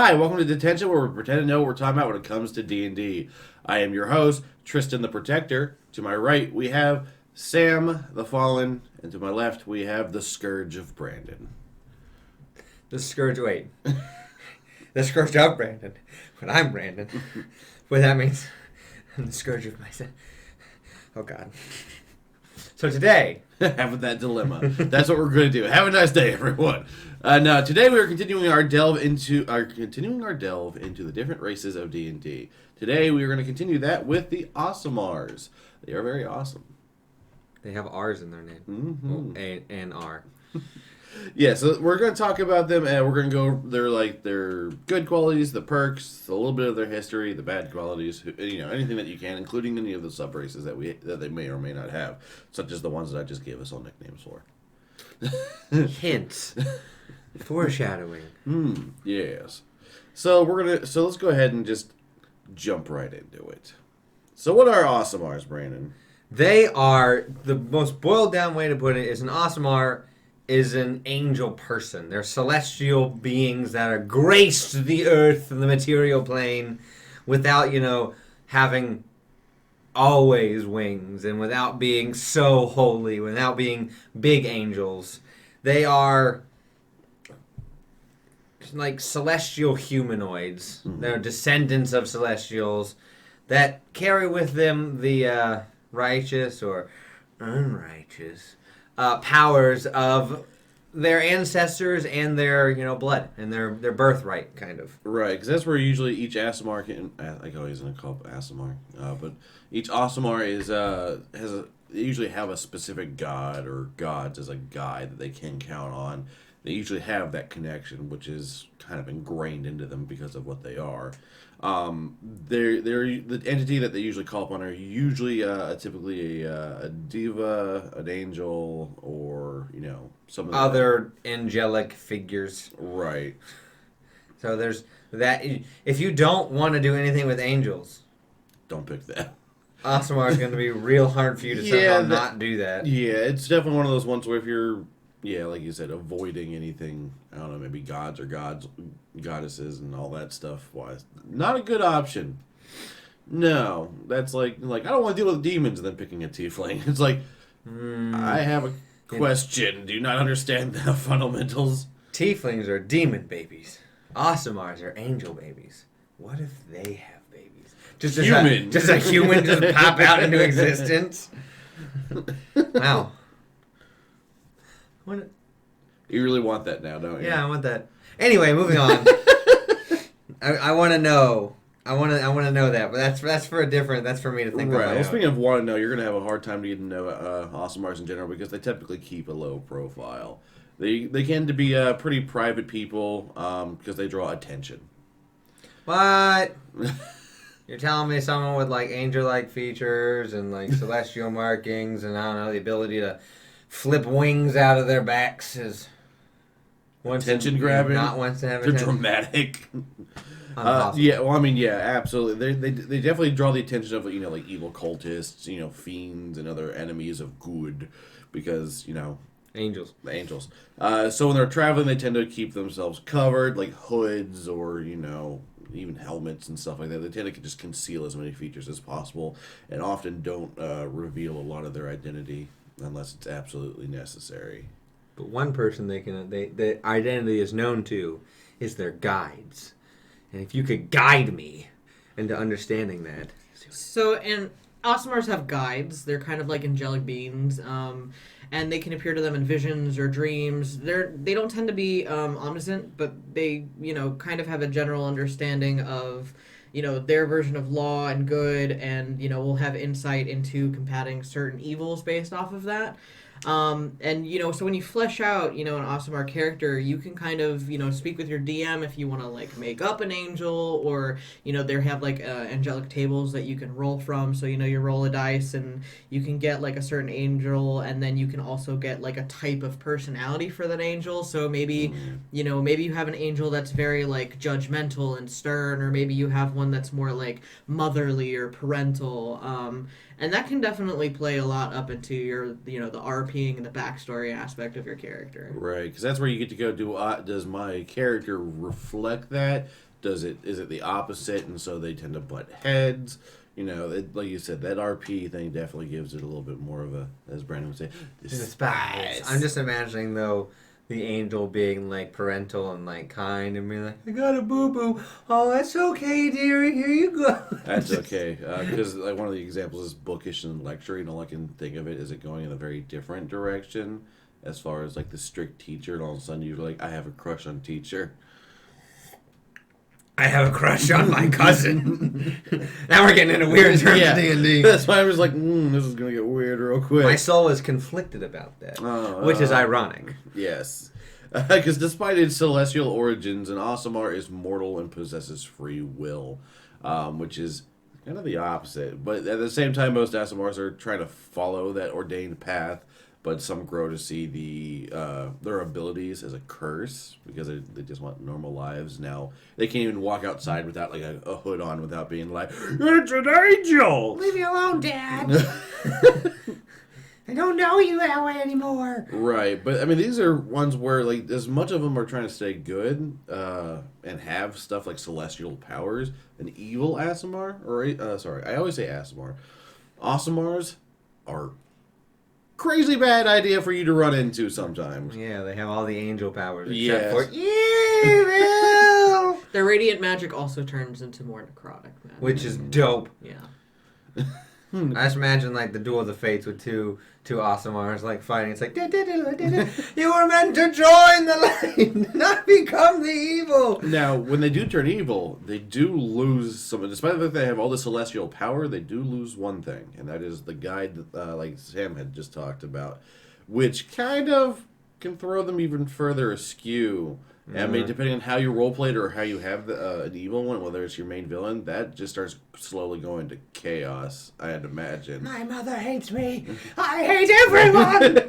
Hi, welcome to D10tion, where we pretend to know what we're talking about when it comes to D&D. I am your host, Tristan the Protector. To my right, we have Sam the Fallen, and to my left, we have the Scourge of Brandon. The Scourge, wait. The Scourge of Brandon. But I'm Brandon. Well, that means I'm the Scourge of myself. Oh, God. So today... Having that dilemma. That's what we're going to do. Have a nice day, everyone. Now, today we are continuing our delve into the different races of D&D. Today we are going to continue that with the Aasimars. They are very awesome. They have R's in their name. Mm-hmm. Well, A and R. Yeah, so we're going to talk about them, and we're going to go their good qualities, the perks, a little bit of their history, the bad qualities, anything that you can, including any of the sub races that they may or may not have, such as the ones that I just gave us all nicknames for. Hints. Foreshadowing. Yes. So let's go ahead and just jump right into it. So what are Aasimars, Brandon? They are, the most boiled down way to put it is an Aasimar is an angel person. They're celestial beings that are graced the earth and the material plane without, having always wings and without being so holy, without being big angels. They are like celestial humanoids. Mm-hmm. They're descendants of celestials that carry with them the righteous or unrighteous powers of their ancestors and their blood and their birthright, kind of. Right, because that's where usually each Aasimar can. I always going to call it Aasimar, but each Aasimar they usually have a specific god or gods as a guide that they can count on. They usually have that connection, which is kind of ingrained into them because of what they are. They're the entity that they usually call upon are usually typically a diva, an angel, or some of the other angelic figures. Right. So there's that. If you don't want to do anything with angels, don't pick that. Aasimar is going to be real hard for you to somehow not do that. Yeah, it's definitely one of those ones where if you're like you said, avoiding anything, I don't know, maybe gods or goddesses and all that stuff, not a good option. No, that's like I don't want to deal with demons and then picking a tiefling. It's like, I have a question. Do you not understand the fundamentals? Tieflings are demon babies. Aasimars are angel babies. What if they have babies? Just a human just pop out into existence? Wow. You really want that now, don't you? Yeah, I want that. Anyway, moving on. I want to know. I want to know that, but that's for That's for me to think. Right. Well, speaking of want to know, you're gonna have a hard time to get to know Aasimars in general because they typically keep a low profile. They tend to be pretty private people because they draw attention. What? You're telling me someone with like angel-like features and like celestial markings and I don't know the ability to flip wings out of their backs is attention grabbing. Not once to have they're dramatic. Absolutely. Absolutely. They definitely draw the attention of like evil cultists, fiends and other enemies of good, because angels. The angels. So when they're traveling, they tend to keep themselves covered, like hoods or even helmets and stuff like that. They tend to just conceal as many features as possible, and often don't reveal a lot of their identity unless it's absolutely necessary. But one person the identity is known to is their guides. And if you could guide me into understanding that. So, and Aasimars have guides. They're kind of like angelic beings, and they can appear to them in visions or dreams. They don't tend to be omniscient, but they, kind of have a general understanding of, their version of law and good, and, will have insight into combating certain evils based off of that. So when you flesh out, an Aasimar character, you can kind of, speak with your DM if you want to, make up an angel, or, they have, angelic tables that you can roll from, so, you roll a dice, and you can get, a certain angel, and then you can also get, a type of personality for that angel, so maybe, maybe you have an angel that's very, judgmental and stern, or maybe you have one that's more, motherly or parental, And that can definitely play a lot up into your, the RPing and the backstory aspect of your character. Right, because that's where you get to go, does my character reflect that? is it the opposite, and so they tend to butt heads? You know, like you said, that RP thing definitely gives it a little bit more of a, as Brandon would say, despise. I'm just imagining, though, the angel being, like, parental and, like, kind and being like, I got a boo-boo. Oh, that's okay, dearie. Here you go. That's okay. Because like one of the examples is bookish and lecturing. All I can think of it is it going in a very different direction as far as, like, the strict teacher, and all of a sudden you're like, I have a crush on teacher. I have a crush on my cousin. Now we're getting into weird terms of D&D. That's why I was like, this is going to get weird real quick. My soul is conflicted about that, which is ironic. Yes. Because despite its celestial origins, an Aasimar is mortal and possesses free will, which is kind of the opposite. But at the same time, most Aasimars are trying to follow that ordained path, but some grow to see their abilities as a curse because they just want normal lives. Now, they can't even walk outside without like a hood on without being like, it's an angel! Leave me alone, Dad! I don't know you that way anymore. Right, but I mean, these are ones where, like, as much of them are trying to stay good and have stuff like celestial powers, an evil Aasimar, I always say Aasimar. Aasimars are crazy bad idea for you to run into sometimes. Yeah, they have all the angel powers Yes. except for evil, Their radiant magic also turns into more necrotic magic. which is dope. Yeah. I just imagine like the Duel of the Fates with two Aasimars like fighting. It's like you were meant to join the light, not become the evil. Now, when they do turn evil, they do lose some. Despite the fact they have all the celestial power, they do lose one thing, and that is the guide that, like Sam had just talked about, which kind of can throw them even further askew. I mean, depending on how you roleplay it or how you have an evil one, whether it's your main villain, that just starts slowly going to chaos, I'd imagine. My mother hates me. I hate everyone.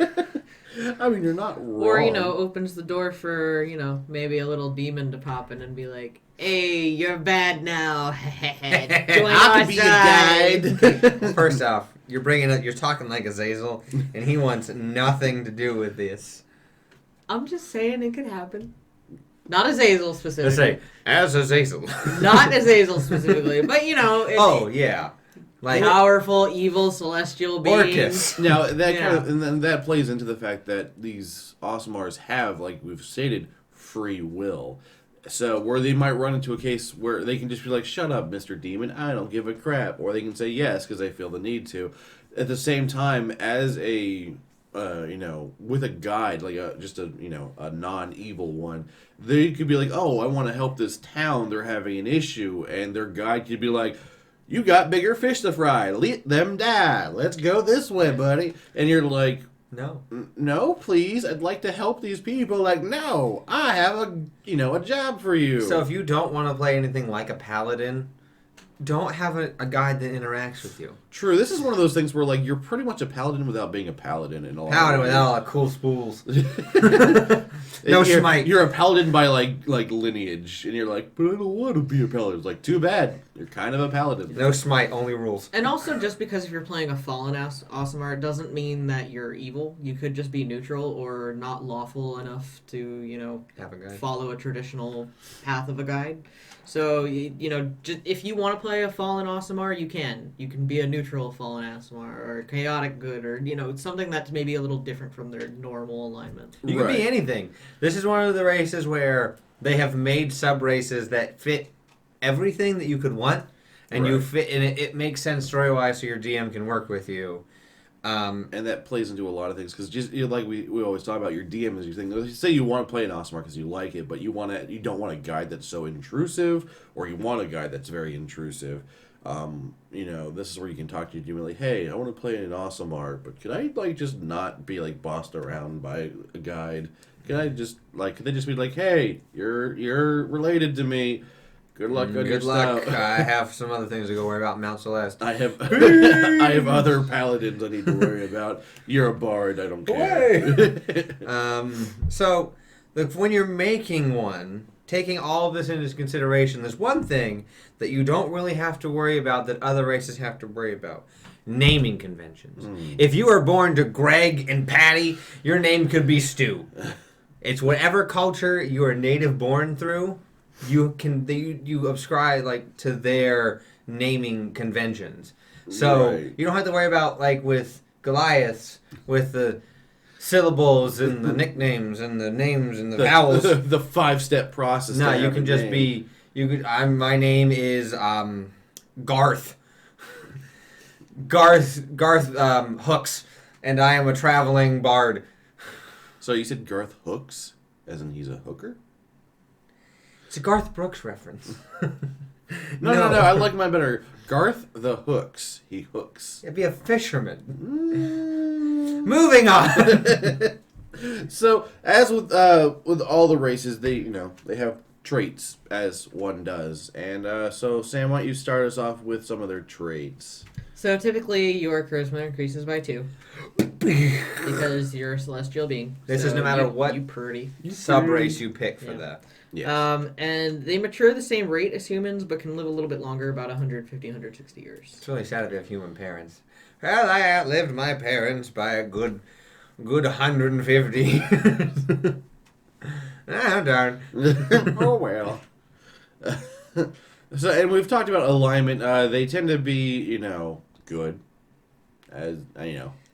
I mean, you're not wrong. Or, opens the door for, maybe a little demon to pop in and be like, hey, you're bad now. Join I our could be side. your guide. First off, you're talking like Azazel, and he wants nothing to do with this. I'm just saying it could happen. Not Azazel specifically. Let's say, as Azazel. Not Azazel specifically, but Oh, yeah. Like powerful, evil, celestial beings. Orcus. Now that kind of, and then that plays into the fact that these Aasimars have, like we've stated, free will. So where they might run into a case where they can just be like, "Shut up, Mr. Demon, I don't give a crap," or they can say yes because they feel the need to. At the same time, as a with a guide, like a non-evil one, they could be like, oh, I want to help this town. They're having an issue, and their guide could be like, you got bigger fish to fry. Let them die. Let's go this way, buddy. And you're like, no, please. I'd like to help these people. Like, no, I have a job for you. So if you don't want to play anything like a paladin, don't have a guide that interacts with you. True. This is one of those things where, like, you're pretty much a paladin without being a paladin in all. Paladin without all the cool spools. Smite. You're a paladin by like lineage, and you're like, but I don't want to be a paladin. It's like, too bad. You're kind of a paladin. No smite, only rules. And also, just because if you're playing a fallen Aasimar, it doesn't mean that you're evil. You could just be neutral or not lawful enough to, have a guide. Follow a traditional path of a guide. So, if you want to play a fallen Aasimar, you can. You can be a neutral fallen Aasimar, or chaotic good, or, something that's maybe a little different from their normal alignment. You can be anything. This is one of the races where they have made sub-races that fit everything that you could want, and you fit, and it makes sense story-wise so your DM can work with you. And that plays into a lot of things because just like we always talk about, your DM is your thing. Say you want to play an Aasimar because you like it, but you don't want a guide that's so intrusive, or you want a guide that's very intrusive. This is where you can talk to your DM like, hey, I want to play an Aasimar, but could I just not be bossed around by a guide? Could they just be like, hey, you're related to me. Good luck on your luck. stuff. I have some other things to go worry about. Mount Celeste. I have other paladins I need to worry about. You're a bard. I don't care. So, look, when you're making one, taking all of this into consideration, there's one thing that you don't really have to worry about that other races have to worry about. Naming conventions. If you are born to Greg and Patty, your name could be Stu. It's whatever culture you are native born through. you subscribe like to their naming conventions. So Right. you don't have to worry about like with Goliaths with the syllables and the nicknames and the names and the vowels. The 5-step process. No, to you have can a just name. be my name is Garth. Garth Hooks, and I am a traveling bard. So you said Garth Hooks, as in he's a hooker? It's a Garth Brooks reference. No. I like mine better. Garth the Hooks. He hooks. It'd be a fisherman. Mm. Moving on. So as with all the races, they have traits as one does, and so Sam, why don't you start us off with some of their traits? So typically your charisma increases by 2 because you're a celestial being. This So is no matter what you pretty. sub race you pick for Yeah. that. Yes. And they mature the same rate as humans, but can live a little bit longer, about 150, 160 years. It's really sad if you have human parents. Well, I outlived my parents by a good 150. Ah, darn. Oh well. So, and we've talked about alignment. They tend to be, good, as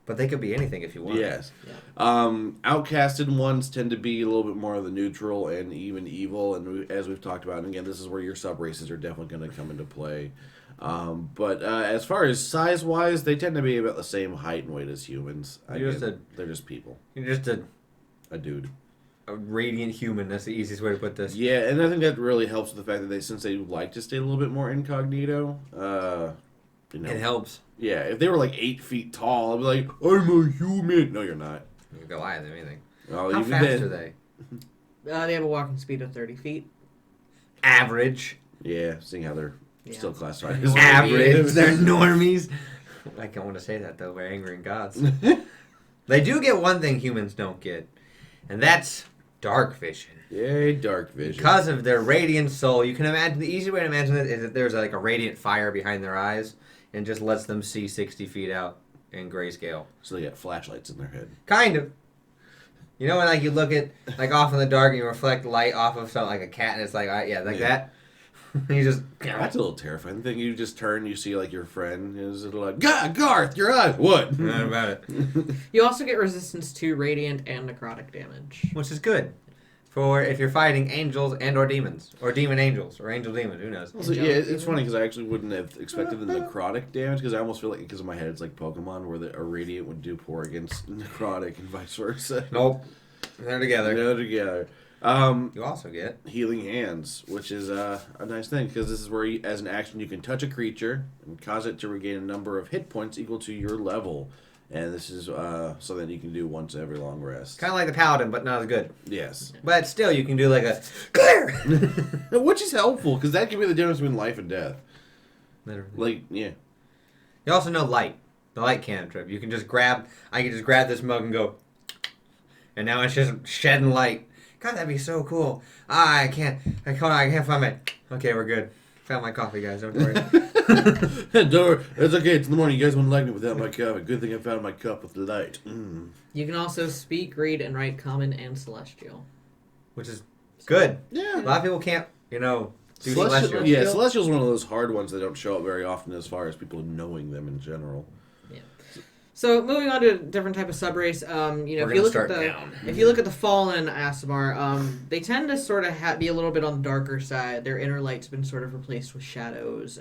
But they could be anything if you want. Yes. Yeah. Outcasted ones tend to be a little bit more of the neutral and even evil, and as we've talked about, and again, this is where your sub races are definitely going to come into play. But as far as size wise, they tend to be about the same height and weight as humans. They're just people. You're just A dude. a radiant human. That's the easiest way to put this. Yeah, and I think that really helps with the fact that since they like to stay a little bit more incognito, It helps. Yeah, if they were like 8 feet tall, I'd be like, I'm a human. No, you're not. You can go higher than anything. Well, How even fast then- are they? They have a walking speed of 30 feet. Average. Yeah, seeing how they're Yeah. still classified as Average. They're normies. I can't want to say that though. We're angering gods. They do get one thing humans don't get, and that's dark vision. Yay, dark vision. Because of their radiant soul, you can imagine, the easy way to imagine it is that there's like a radiant fire behind their eyes and just lets them see 60 feet out in grayscale. So they got flashlights in their head. Kind of. You know when like you look at like off in the dark and you reflect light off of something like a cat and it's like that. You just That's a little terrifying. Then you just turn, you see like your friend is like, Garth, your eyes. What? not about it. You also get resistance to radiant and necrotic damage. Which is good for if you're fighting angels and or demons or demon angels or angel demon. Who knows? Also, yeah, it's funny because I actually wouldn't have expected the necrotic damage because I almost feel like because in my head it's like Pokemon where a radiant would do poor against necrotic and vice versa. Nope. They're together. They're together. You also get Healing Hands, which is a nice thing because this is where, as an action, you can touch a creature and cause it to regain a number of hit points equal to your level. And this is something you can do once every long rest. kind of like the paladin, but not as good. Yes. But still, you can do like a clear. Which is helpful because that can be the difference between life and death. Literally. Like, yeah. You also know light. The light cantrip. You can just grab. I can just grab this mug and go. And now it's just shedding light. God, that'd be so cool. I can't find my. Okay, we're good. Found my coffee, guys. Don't worry. Don't worry. It's okay. It's in the morning. You guys wouldn't like me without my coffee. Good thing I found my cup with light. Mm. You can also speak, read, and write Common and Celestial. Which is good. A Yeah. lot of people can't, do celestial. Yeah, Celestial's one of those hard ones that don't show up very often as far as people knowing them in general. So moving on to a different type of subrace, if you look at the fallen Aasimar, they tend to sort of be a little bit on the darker side. Their inner light's been sort of replaced with shadows,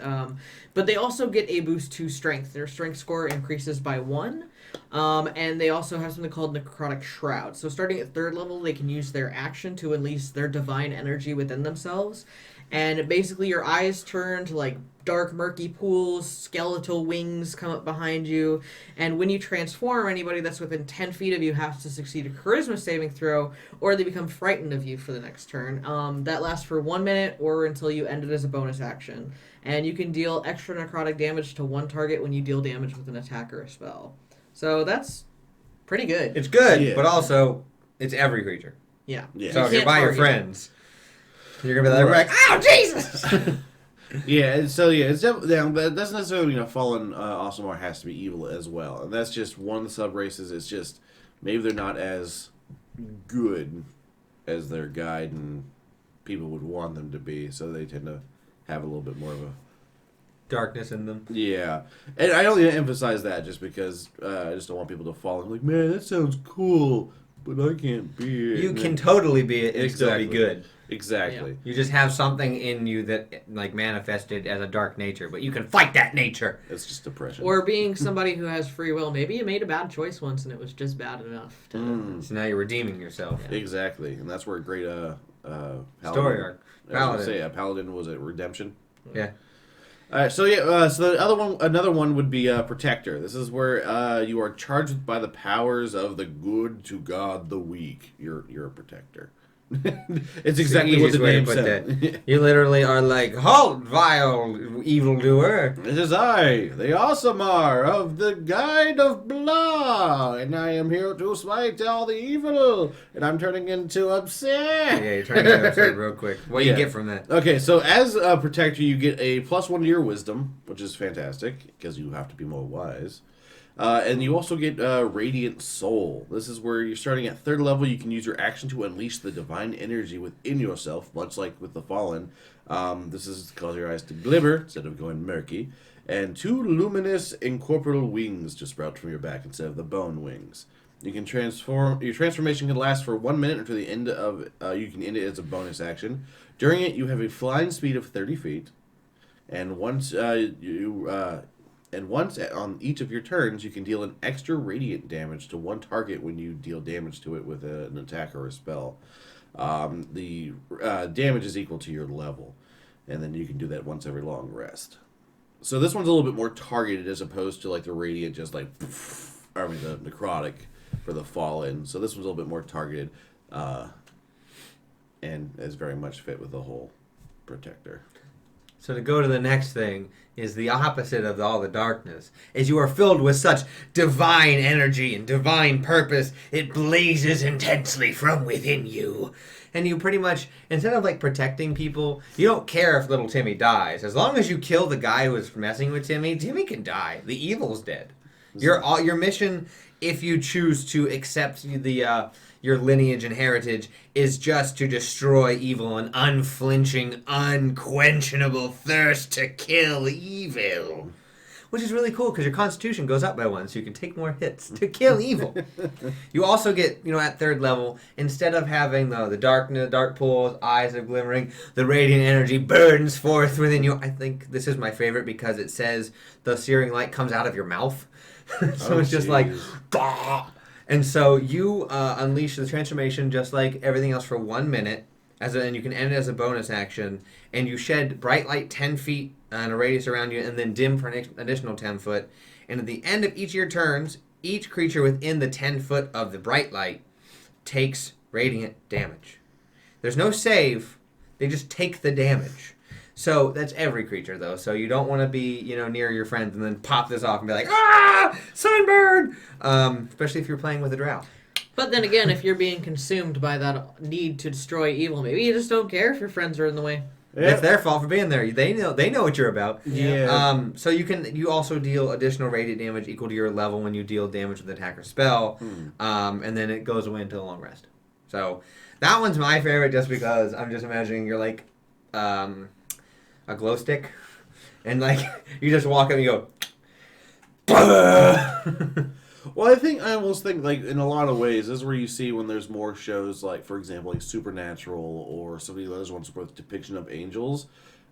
but they also get a boost to strength. Their strength score increases by 1, and they also have something called Necrotic Shroud. So starting at 3rd level, they can use their action to unleash their divine energy within themselves. And basically your eyes turn to like dark murky pools, skeletal wings come up behind you, and when you transform, anybody that's within 10 feet of you has to succeed a charisma saving throw, or they become frightened of you for the next turn. That lasts for 1 minute or until you end it as a bonus action. And you can deal extra necrotic damage to one target when you deal damage with an attack or a spell. So that's pretty good. It's good, Yeah. but also, it's every creature. Yeah. Yeah. So if You you're can't by your target. friends, you're going to be like, oh, Jesus! Yeah, and so yeah, it's definitely down, but it doesn't necessarily mean a fallen Aasimar has to be evil as well, and that's just one of the sub races. It's just maybe they're not as good as their guide and people would want them to be. So they tend to have a little bit more of a darkness in them. Yeah, and I only emphasize that just because I just don't want people to fall and like, man, that sounds cool, but I can't be it. You can totally be it and still be good. Exactly. Yeah. You just have something in you that like manifested as a dark nature, but you can fight that nature. It's just depression. Or being somebody who has free will. Maybe you made a bad choice once and it was just bad enough. So now you're redeeming yourself. Yeah. Exactly, and that's where a great Story arc. I was gonna say a paladin was it redemption. Yeah. All right, so so another one would be protector. This is where you are charged by the powers of the good to guard the weak. You're a protector. It's exactly what the name said. You literally are like, halt, vile evildoer. It is I, the Aasimar of the Guide of Blah, and I am here to smite all the evil, and I'm turning into absurd. Yeah, you're trying to get upset real quick. What do you get from that? Okay, so as a protector, you get a +1 to your wisdom, which is fantastic, because you have to be more wise. And you also get Radiant Soul. This is where you're starting at 3rd level. You can use your action to unleash the divine energy within yourself, much like with the Fallen. This is cause your eyes to glimmer instead of going murky. And 2 luminous incorporeal wings to sprout from your back instead of the bone wings. You can transform. Your transformation can last for 1 minute until the end of. You can end it as a bonus action. During it, you have a flying speed of 30 feet. And once on each of your turns, you can deal an extra radiant damage to one target when you deal damage to it with an attack or a spell. The damage is equal to your level, and then you can do that once every long rest. So this one's a little bit more targeted as opposed to like the radiant, just like the necrotic for the fallen. So this one's a little bit more targeted, and is very much fit with the whole protector. So to go to the next thing is the opposite of all the darkness. As you are filled with such divine energy and divine purpose, it blazes intensely from within you. And you pretty much, instead of like protecting people, you don't care if little Timmy dies. As long as you kill the guy who is messing with Timmy, Timmy can die. The evil's dead. Your mission, if you choose to accept your lineage and heritage, is just to destroy evil, an unflinching, unquenchable thirst to kill evil. Which is really cool because your constitution goes up by 1, so you can take more hits to kill evil. You also get, at 3rd level, instead of having the dark pools, eyes of glimmering, the radiant energy burns forth within you. I think this is my favorite because it says the searing light comes out of your mouth. So it's just like, bah! And so you unleash the transformation just like everything else for 1 minute, and you can end it as a bonus action, and you shed bright light 10 feet in a radius around you, and then dim for an additional 10 foot. And at the end of each of your turns, each creature within the 10 foot of the bright light takes radiant damage. There's no save, they just take the damage. So that's every creature, though. So you don't want to be, near your friends and then pop this off and be like, ah, sunburn! Especially if you're playing with a drow. But then again, if you're being consumed by that need to destroy evil, maybe you just don't care if your friends are in the way. Yeah. It's their fault for being there. They know what you're about. Yeah. So you also deal additional radiant damage equal to your level when you deal damage with attack or spell. And then it goes away until a long rest. So that one's my favorite just because I'm just imagining you're like a glow stick, and like you just walk up and you go. Well, I almost think like in a lot of ways, this is where you see when there's more shows like, for example, like Supernatural or some of the other ones with depiction of angels.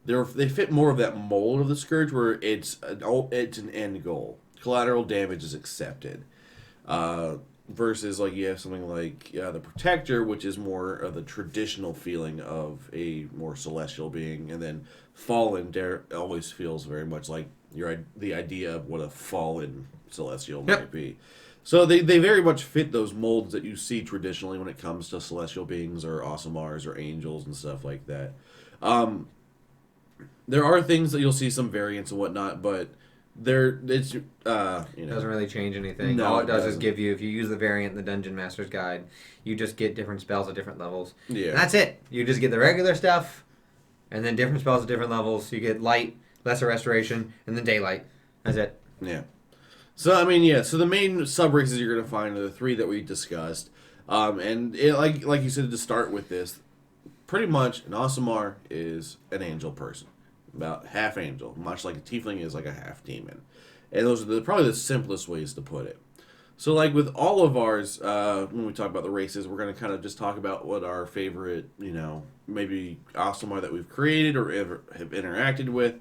They fit more of that mold of the scourge where it's an end goal. Collateral damage is accepted. Versus like you have something like the Protector, which is more of the traditional feeling of a more celestial being, and then Fallen always feels very much like the idea of what a fallen celestial might be. So they very much fit those molds that you see traditionally when it comes to celestial beings or Aasimars or angels and stuff like that. There are things that you'll see some variants and whatnot, but it doesn't really change anything. No, All it does doesn't. is give you, if you use the variant in the Dungeon Master's Guide, you just get different spells at different levels. Yeah. And that's it. You just get the regular stuff, and then different spells at different levels. You get light, lesser restoration, and then daylight. That's it. Yeah. So so the main sub-races you're gonna find are the 3 that we discussed, and like you said to start with this, pretty much an Aasimar is an angel person, about half angel, much like a tiefling is like a half demon, and those are probably the simplest ways to put it. So, like with all of ours, when we talk about the races, we're going to kind of just talk about what our favorite, maybe Aasimar that we've created or ever have interacted with.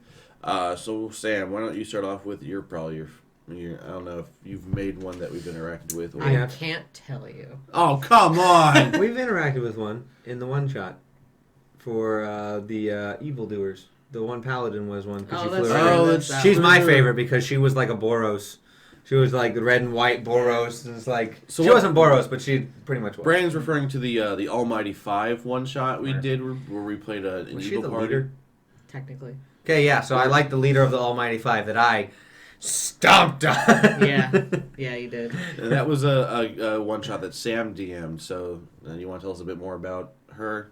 So, Sam, why don't you start off with your I don't know if you've made one that we've interacted with. Or... I can't tell you. Oh, come on! We've interacted with one in the one shot for the evildoers. The one paladin was one because she flew around. She's my favorite because she was like a Boros. She was like the red and white Boros, and it's like she wasn't Boros, but she pretty much was. Brandon's referring to the Almighty 5 one shot we did where we played an was evil she the party. leader? Technically. Okay, yeah. So I like the leader of the Almighty 5 that I stomped on. Yeah, you did. And that was a one shot that Sam DM'd. So you want to tell us a bit more about her?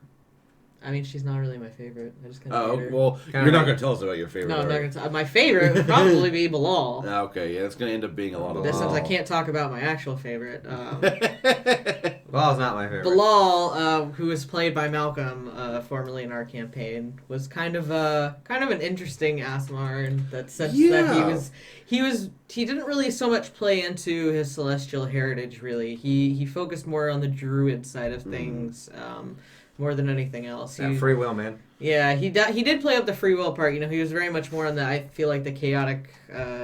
I mean, she's not really my favorite. I just kind of hate her. Well, you're not going to tell us about your favorite. No, I'm not going to. My favorite would probably be Bilal. Okay, yeah, it's going to end up being a lot of. Since I can't talk about my actual favorite. Bilal's not my favorite. Bilal, who was played by Malcolm, formerly in our campaign, was kind of an interesting Aasimar in that sense that he didn't really so much play into his celestial heritage. Really, he focused more on the druid side of things. More than anything else. That free will, man. Yeah, he did play up the free will part. He was very much more on the, I feel like, the chaotic,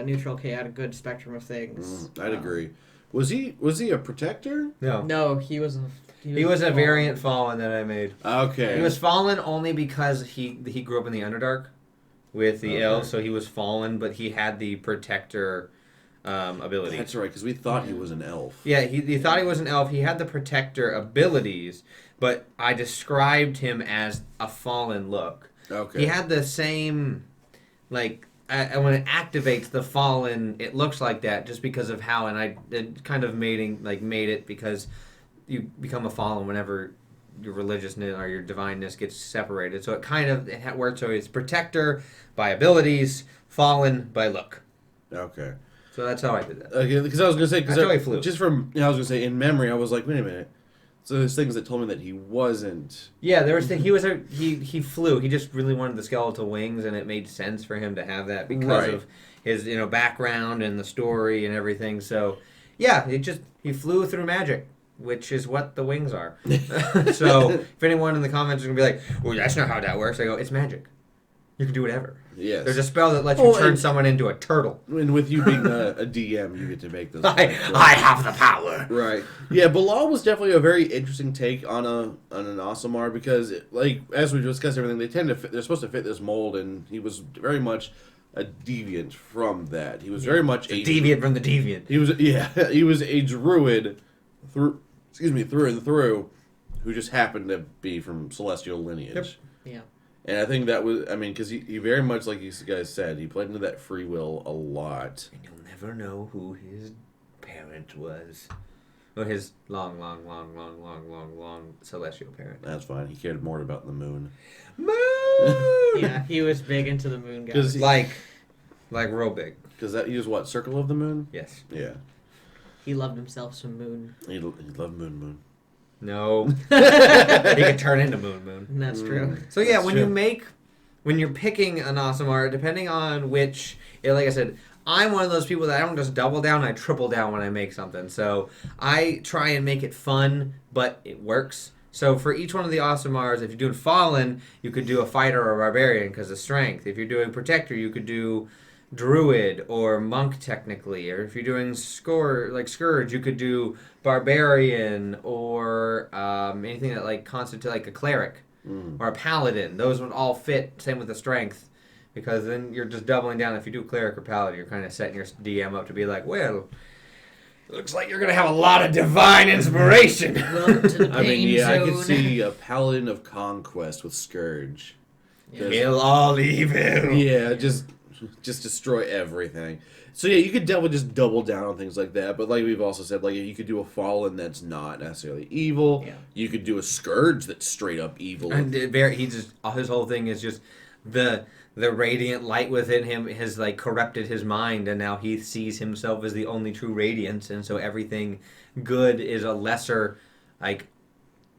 neutral, chaotic good spectrum of things. I'd agree. Was he a protector? No. No, he was a variant fallen that I made. Okay. He was fallen only because he grew up in the Underdark with the elves, so he was fallen, but he had the protector ability. That's right, because we thought he was an elf. Yeah, he thought he was an elf. He had the protector abilities, but I described him as a fallen look. Okay. He had the same, when it activates the fallen, it looks like that just because of how, and I kind of made it because you become a fallen whenever your religiousness or your divineness gets separated. So it works. So it's protector by abilities, fallen by look. Okay. So that's how I did that. Okay, because I was going to say, That's how he flew. Just from, I was going to say, in memory, I was like, wait a minute. So there's things that told me that he wasn't. Yeah, there was he flew. He just really wanted the skeletal wings, and it made sense for him to have that because of his background and the story and everything. So yeah, he flew through magic, which is what the wings are. So if anyone in the comments is gonna be like, "Well, that's not how that works," I go, "It's magic. You can do whatever." Yes. There's a spell that lets you turn someone into a turtle. And with you being a DM, you get to make those. I have the power. Right. Yeah, Bilal was definitely a very interesting take on an Aasimar because, as we discussed everything, they're supposed to fit this mold, and he was very much a deviant from that. He was very much a deviant from the deviant. He was a druid through and through, who just happened to be from celestial lineage. Yep. Yeah. And I think that was, because he very much, like you guys said, he played into that free will a lot. And you'll never know who his parent was. Or his long celestial parent. That's fine. He cared more about the moon. Moon! Yeah, he was big into the moon guys. Like real big. Because he was what, Circle of the Moon? Yes. Yeah. He loved himself some moon. He loved Moon. No. He could turn into Moon. That's true. So yeah, when you're picking an Aasimar, depending on which, like I said, I'm one of those people that I don't just double down, I triple down when I make something. So I try and make it fun, but it works. So for each one of the Aasimars, if you're doing Fallen, you could do a fighter or a barbarian because of strength. If you're doing Protector, you could do druid or monk technically, or if you're doing Scourge, you could do barbarian or anything that constitute like a cleric or a paladin. Those would all fit. Same with the strength, because then you're just doubling down. If you do cleric or paladin, you're kind of setting your DM up to be like, well, looks like you're gonna have a lot of divine inspiration. Welcome to the pain zone. I could see a paladin of conquest with Scourge. Kill all evil. Yeah, just destroy everything. So yeah, you could definitely just double down on things like that. But like we've also said, you could do a Fallen that's not necessarily evil. Yeah. You could do a Scourge that's straight up evil. And his whole thing is just the radiant light within him has corrupted his mind, and now he sees himself as the only true radiance, and so everything good is a lesser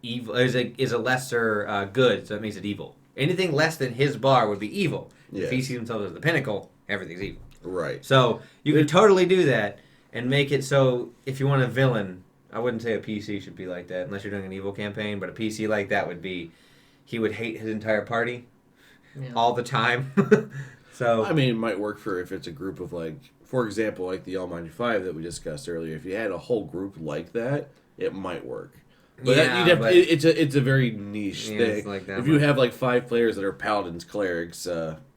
evil is a lesser good, so it makes it evil. Anything less than his bar would be evil. Yes. If he sees himself as the pinnacle, everything's evil. Right. So you could totally do that and make it so if you want a villain, I wouldn't say a PC should be like that unless you're doing an evil campaign, but a PC like that would be he would hate his entire party all the time. So I mean, it might work for if it's a group of like, for example, like the Almighty Five that we discussed earlier. If you had a whole group like that, it might work. But it's a very niche thing. Like that if you have like 5 players that are paladins, clerics,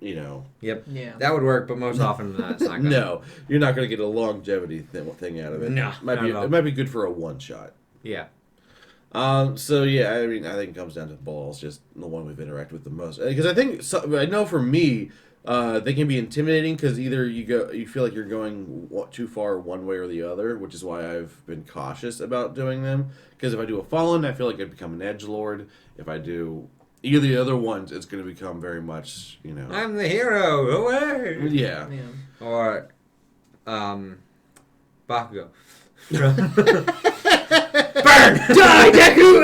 you know. Yep. Yeah. That would work, but most often than not, it's not gonna. No, you're not going to get a longevity thing out of it. No, it might be good for a one shot. Yeah. So yeah, I mean, I think it comes down to balls, just the one we've interacted with the most. Because I know for me, they can be intimidating because either you feel like you're going too far one way or the other, which is why I've been cautious about doing them. Because if I do a fallen, I feel like I become an edgelord. If I do either of the other ones, it's going to become very much, you know. I'm the hero. Away. Yeah. Or, Bakugo. Burn! Die, Deku!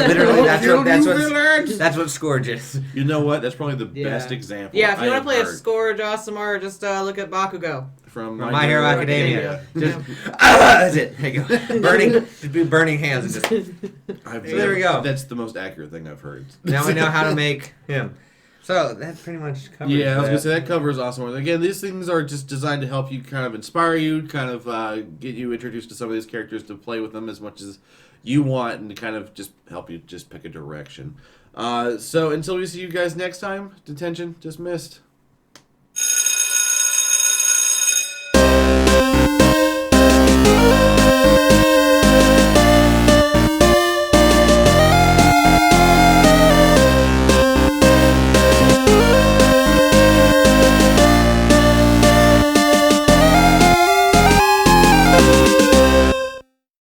Literally, that's what Scourge is. You know what? That's probably the best example. Yeah, if you I want to play have a heard Scourge Aasimar, just look at Bakugo. from My Hero Academia. Just, Yeah. that's it. There you go. Burning hands. And just, there we go. That's the most accurate thing I've heard. now we know how to make him. So that pretty much covers Yeah, I was that. gonna say that covers Aasimars. Again, these things are just designed to help you, kind of inspire you, kind of get you introduced to some of these characters, to play with them as much as you want, and to kind of just help you just pick a direction. So until we see you guys next time, D10tion dismissed.